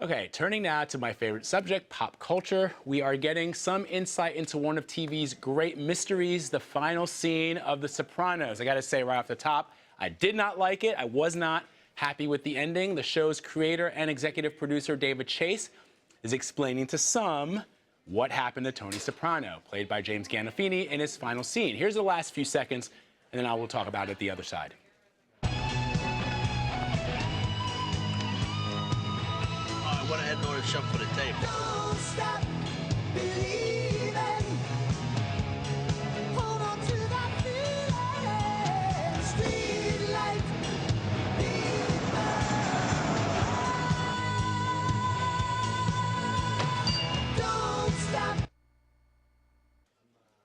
Okay, turning now to my favorite subject, pop culture. We are getting some insight into one of TV's great mysteries, the final scene of The Sopranos. I gotta say right off the top, I did not like it. I was not happy with the ending. The show's creator and executive producer, David Chase, is explaining to some what happened to Tony Soprano, played by James Gandolfini, in his final scene. Here's the last few seconds, and then I will talk about it the other side. I went ahead and ordered some for the table. Don't stop believing. Hold on to that feeling. Street light, don't stop.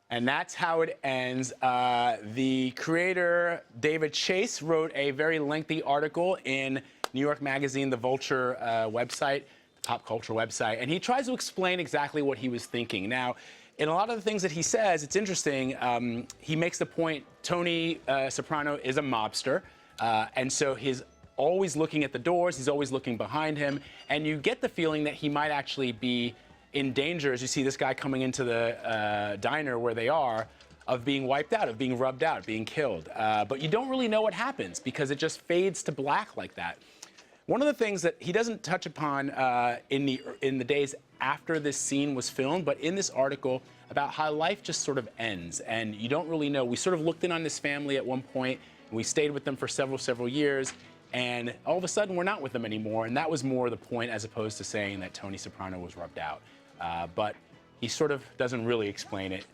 And that's how it ends. The creator, David Chase, wrote a very lengthy article in New York Magazine, the Vulture website, the pop culture website, and he tries to explain exactly what he was thinking. Now, in a lot of the things that he says, it's interesting. He makes the point Tony Soprano is a mobster, and so he's always looking at the doors, he's always looking behind him, and you get the feeling that he might actually be in danger, as you see this guy coming into the diner where they are, of being wiped out, of being rubbed out, being killed. But you don't really know what happens because it just fades to black like that. One of the things that he doesn't touch upon in the days after this scene was filmed, but in this article about how life just sort of ends and you don't really know. We sort of looked in on this family at one point and we stayed with them for several years, and all of a sudden we're not with them anymore, and that was more the point as opposed to saying that Tony Soprano was rubbed out. But he sort of doesn't really explain it.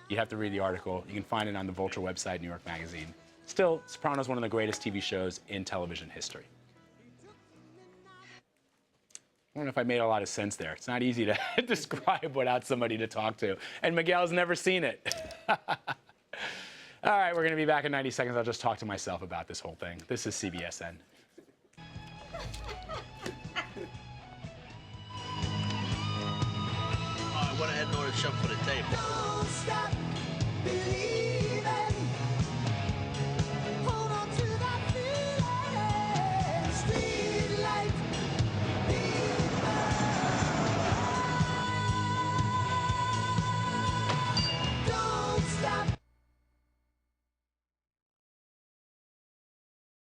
You have to read the article. You can find it on the Vulture website, New York Magazine. Still, Sopranos is one of the greatest TV shows in television history. I don't know if I made a lot of sense there. It's not easy to describe without somebody to talk to. And Miguel's never seen it. All right, we're going to be back in 90 seconds. I'll just talk to myself about this whole thing. This is CBSN. I went ahead and ordered some for the table.